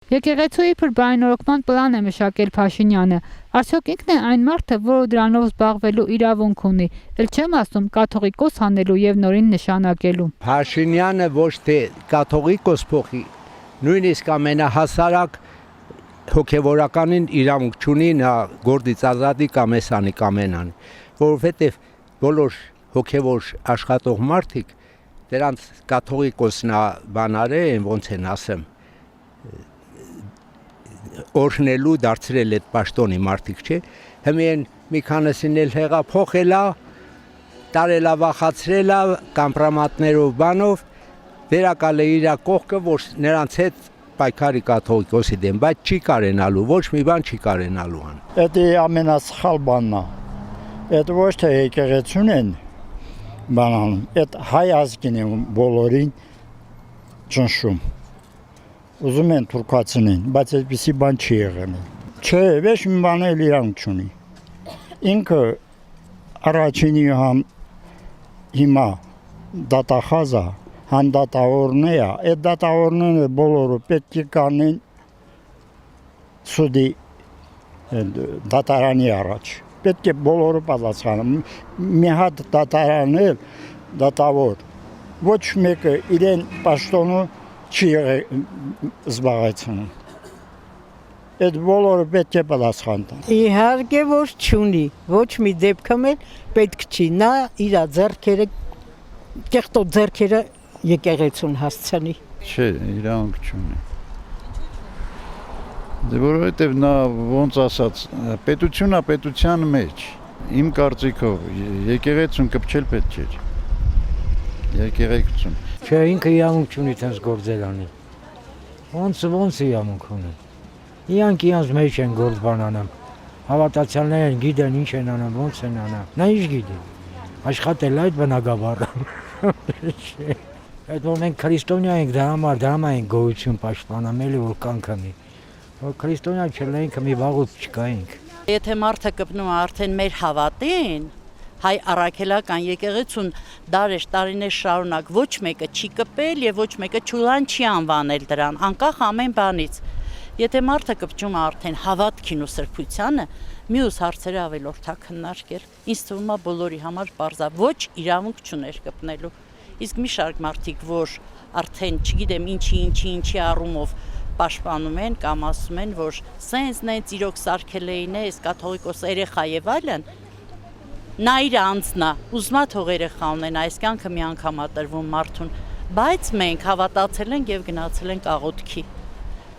Եկեղեցու իբր բարենորոգման պլան է մշակել Փաշինյանը։ Արդյոք ինքն է այն մարդը, որը դրանով զբաղվելու իրավունք ունի, էլ չեմ ասում կաթողիկոս հանելու եւ նորին նշանակելու։ Փաշինյանը ոչ թե կաթողիկոս փոխի, նույնիսկ ամենահասարակ հոգևորականին իրավունք չունի նա գործից ազատի կամ էսանի կամ էնանի, որովհետեւ բոլոր հոգևոր աշխատող մարդիկ դրանց կաթողիկոսնա բանարե են, ոնց են ասեմ, օրհնելու դարձրել այդ պաշտոնի մարդիկ չէ, հմեն մի քանիսին էլ հեղափոխելա, տարելա վախացրելա կամպրամատներով բանով, վերակալ է իր կողքը, որ նրանց հետ պայքարի կաթողիկոսի դեմ, բայց չի կարենալու, ոչ մի բան չի կարենալու ան։ Դա ամենասխալ բանն է։ Դա ոչ թե եկեղեցուն են բանանում, դա հայ ազգին է բոլորին ճնշում։ Ուզում են թուրքացնեն, բայց այդպիսի բան չի եղել։ Չէ, ոչ մի բան էլ իրանք չունի։ Ինքը առաջինի հիմա դատախազա, հանդատավորն է, այդ դատավորները բոլորը պետք է կանեն սուդի դատարանի առաջ։ Պետք է բոլորը պատասխանեն։ Մի հատ դատարանել դատավոր, ոչ մեկը իրեն պաշտոնը չի զբաղեցնում։ Այդ բոլորը պետք է պատասխան տան։ Իհարկե որ չունի, ոչ մի դեպքում էլ պետք չի նա իր ձեռքերը կեղտոտ ձեռքերը եկեղեցուն հասցնի։ Չէ, իրանք չունի։ Դե որովհետև նա ոնց ասած, պետությունա պետության մեջ, իմ կարծիքով եկեղեցուն կպչել պետք չէր։ Եկեղեցուն։ Չէ, ինքը իրանք չունի տես գործել անի։ Ոնց իրանք ունի։ Իրանք իրանց մեջ են գործ բան անում։ Հավատացյալներն գիտեն ինչ են անում, ոնց են անում։ Նա ինչ գիտի։ Աշխատել այդ բնակավարը։ Այդ որ մենք քրիստոնյա ենք դրա համար ենք գոյություն պաշտպանամելի որ կանքանի։ Որ քրիստոնյա չլինենք մի վաղուց չկայինք։ Եթե մարդը կպնում է արդեն մեր հավատին, հայ առաքելական եկեղեցուն տարիներ շարունակ ոչ մեկը չի կպել եւ ոչ մեկը ճուլան չի անվանել դրան, անկախ ամեն բանից։ Եթե մարդը կպչում է արդեն հավատքին ու սրբությանը, մյուս հարցերը ավելորդ քննարկել։ Ինձ թվում է բոլորի համար բարձա ոչ իրավունք չուներ կպնելու։ Իսկ մի շարք մարդիկ, որ արդեն չգիտեմ ինչի առումով պաշտպանում են կամ ասում են, որ սենց իրոք սարքել էին այս կաթողիկոս երեխա եւ այլն, նա իր անձնա, ուզմա թող երեխա ունենա, այս կյանքը մի անգամ է տրվում մարդուն, բայց մենք հավատացել ենք եւ գնացել ենք աղոթքի։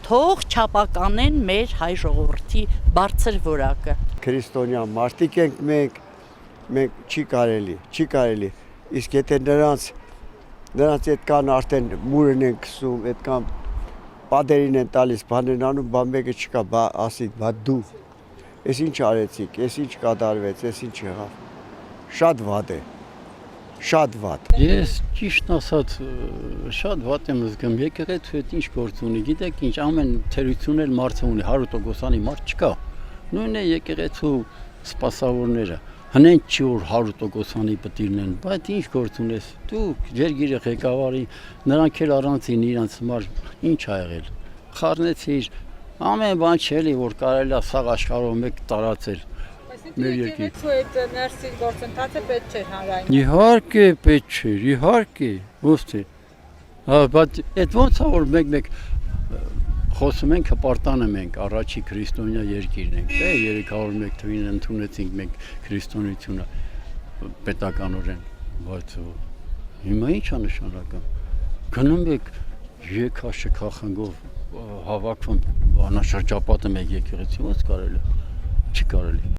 Թող չափականեն մեր հայ ժողովրդի բարձր որակը։ Քրիստոնյա մարդիկ ենք մենք չի կարելի։ Իսկ եթե նրանց այդքան արդեն մուրն են քսում, այդքան պատերին են տալիս, բաներ անում, բան մեկը չկա, բա ասի, բա դու, ես ինչ արեցիք, ես ինչ կատարվեց, ես ինչ եղավ, շատ վատ է, շատ վատ։ Ես ճիշտ ասած շատ վատ եմ զգում, եկեղեցու հետ ինչ գործ ունի, գիտեք ինչ, ամեն թերություն էլ մարդը ունի, 100%-անի մարդ չկա, նույնն է եկեղեցու սպասավորները, հնեն չի որ 100%-անի պտիրն են, բայց ինչ գործ ունես, դու ջերգիրը ղեկավարի, նրանք էլ առանցին իրանց համար ինչ ա եղել, խառնեցիր, ամեն բան չէ որ կարելի է սաղ աշխարհով մեկ տարածել մեր երկրի։ Եկեղեցու այդ ներսի գործընթացը պետք չէր հանրային։ Իհարկե պետք չէր, իհարկե, ոստ է։ Բայց այդ ոնց է որ մեկ խոսում ենք, հպարտանում ենք, առաջի քրիստոնյա երկիրն ենք, 301 թվին ընդունեցինք մենք քրիստոնեությունը պետականորեն, բայց հիմա ինչ է նշանակում։ Գնում եք եքաշքա խնգով հավաքվում, անաշրջապատում եք եկեղեցի, ոնց կարելի, չի կարելի։